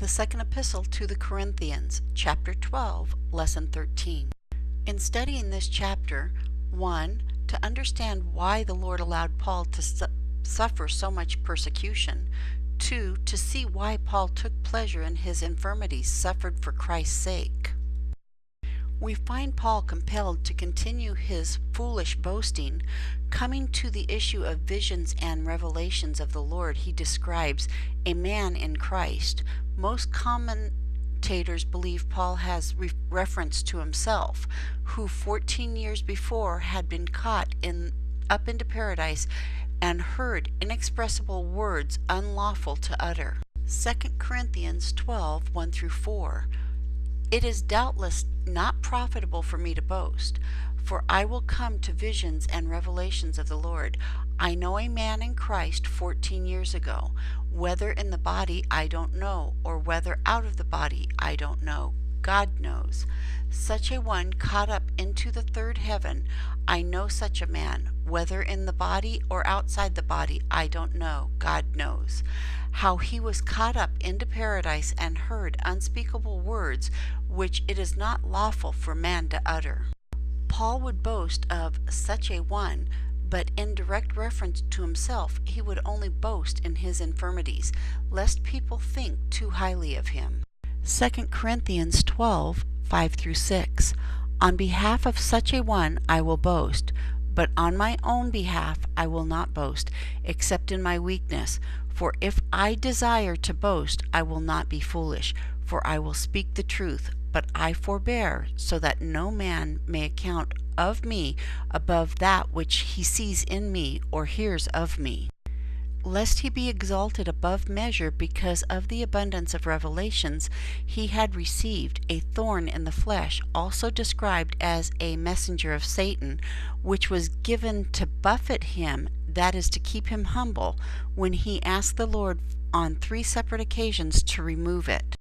The Second Epistle to the Corinthians, Chapter 12, Lesson 13. In studying this chapter, 1. To understand why the Lord allowed Paul to suffer so much persecution. 2. To see why Paul took pleasure in his infirmities suffered for Christ's sake. We find Paul compelled to continue his foolish boasting. Coming to the issue of visions and revelations of the Lord, he describes a man in Christ. Most commentators believe Paul has reference to himself, who 14 years before had been caught up into paradise and heard inexpressible words unlawful to utter. 2 Corinthians 12, 1-4. It is doubtless not profitable for me to boast, for I will come to visions and revelations of the Lord. I know a man in Christ 14 years ago, whether in the body I don't know, or whether out of the body I don't know. God knows. Such a one caught up into the third heaven. I know such a man, whether in the body or outside the body I don't know. God knows. How he was caught up into paradise and heard unspeakable words which it is not lawful for man to utter. Paul would boast of such a one, but in direct reference to himself he would only boast in his infirmities, lest people think too highly of him. 2 Corinthians 12, 5-6. On behalf of such a one I will boast, but on my own behalf I will not boast, except in my weakness. For if I desire to boast, I will not be foolish, for I will speak the truth, but I forbear, so that no man may account of me above that which he sees in me or hears of me, lest he be exalted above measure because of the abundance of revelations he had received, a thorn in the flesh, also described as a messenger of Satan, which was given to buffet him, that is, to keep him humble, when he asked the Lord on 3 separate occasions to remove it.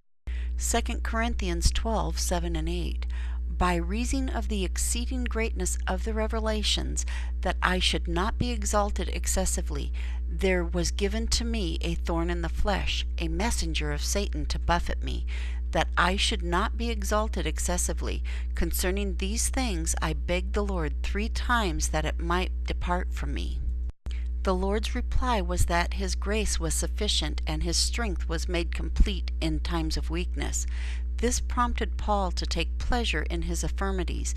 2 Corinthians 12, 7-8. By reason of the exceeding greatness of the revelations, that I should not be exalted excessively, there was given to me a thorn in the flesh, a messenger of Satan to buffet me, that I should not be exalted excessively. Concerning these things I begged the Lord 3 times that it might depart from me. The Lord's reply was that his grace was sufficient and his strength was made complete in times of weakness. This prompted Paul to take pleasure in his infirmities,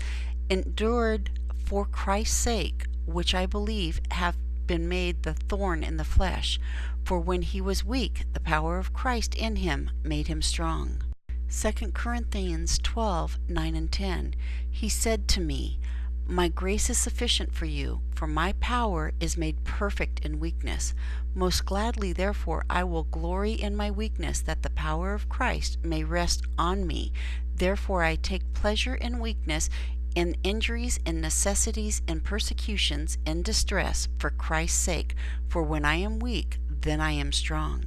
endured for Christ's sake, which I believe have been made the thorn in the flesh. For when he was weak, the power of Christ in him made him strong. 2 Corinthians 12, 9-10. He said to me, My grace is sufficient for you, for my power is made perfect in weakness. Most gladly, therefore, I will glory in my weakness, that the power of Christ may rest on me. Therefore I take pleasure in weakness, in injuries, in necessities, in persecutions, in distress, for Christ's sake. For when I am weak, then I am strong.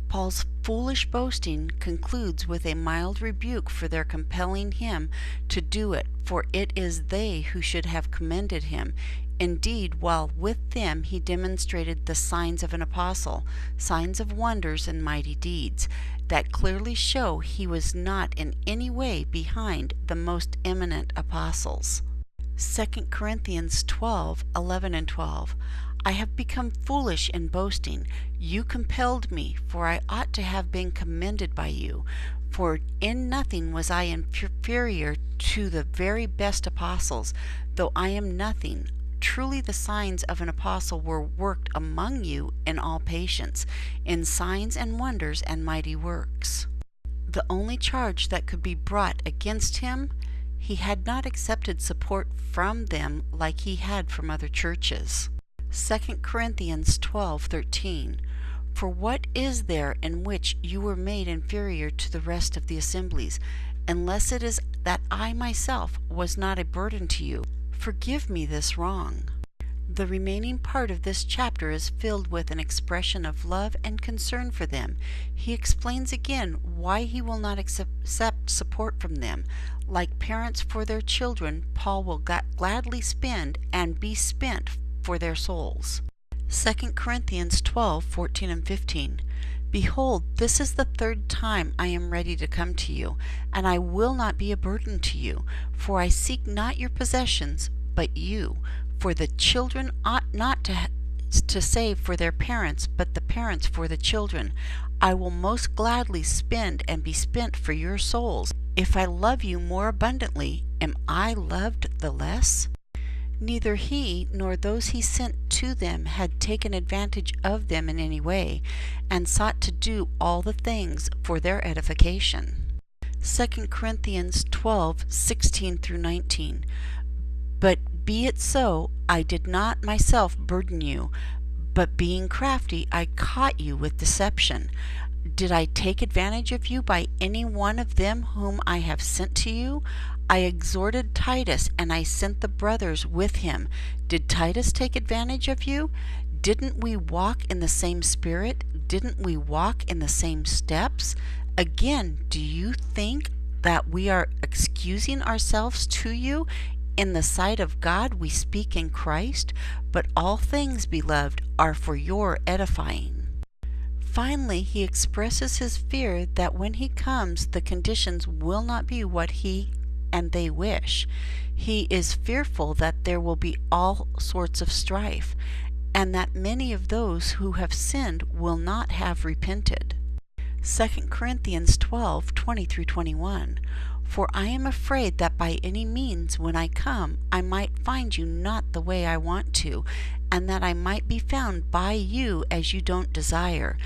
Paul's foolish boasting concludes with a mild rebuke for their compelling him to do it, for it is they who should have commended him. Indeed, while with them he demonstrated the signs of an apostle, signs of wonders and mighty deeds, that clearly show he was not in any way behind the most eminent apostles. 2 Corinthians 12, 11-12. I have become foolish in boasting. You compelled me, for I ought to have been commended by you. For in nothing was I inferior to the very best apostles, though I am nothing. Truly the signs of an apostle were worked among you in all patience, in signs and wonders and mighty works. The only charge that could be brought against him, he had not accepted support from them like he had from other churches. 2 Corinthians 12:13. For what is there in which you were made inferior to the rest of the assemblies, unless it is that I myself was not a burden to you? Forgive me this wrong. The remaining part of this chapter is filled with an expression of love and concern for them. He explains again why he will not accept support from them. Like parents for their children, Paul will gladly spend and be spent for their souls. 2 Corinthians 12, 14 and 15. Behold, this is the third time I am ready to come to you, and I will not be a burden to you, for I seek not your possessions, but you. For the children ought not to save for their parents, but the parents for the children. I will most gladly spend and be spent for your souls. If I love you more abundantly, am I loved the less? Neither he nor those he sent to them had taken advantage of them in any way, and sought to do all the things for their edification. 2 Corinthians 12:16 through 19. But be it so, I did not myself burden you, but being crafty, I caught you with deception. Did I take advantage of you by any one of them whom I have sent to you? I exhorted Titus, and I sent the brothers with him. Did Titus take advantage of you? Didn't we walk in the same spirit? Didn't we walk in the same steps? Again, do you think that we are excusing ourselves to you? In the sight of God we speak in Christ, but all things, beloved, are for your edifying. Finally, he expresses his fear that when he comes, the conditions will not be what he and they wish. He is fearful that there will be all sorts of strife, and that many of those who have sinned will not have repented. 2 Corinthians 12:20 through 21. For I am afraid that by any means when I come I might find you not the way I want to, and that I might be found by you as you don't desire,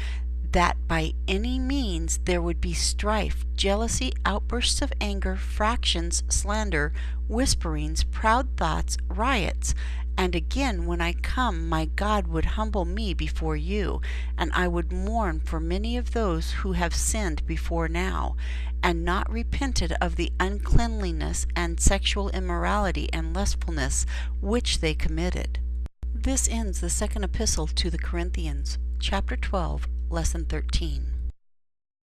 that by any means there would be strife, jealousy, outbursts of anger, fractions, slander, whisperings, proud thoughts, riots. And again, when I come, my God would humble me before you, and I would mourn for many of those who have sinned before now, and not repented of the uncleanliness and sexual immorality and lustfulness which they committed. This ends the second epistle to the Corinthians, chapter 12, lesson 13.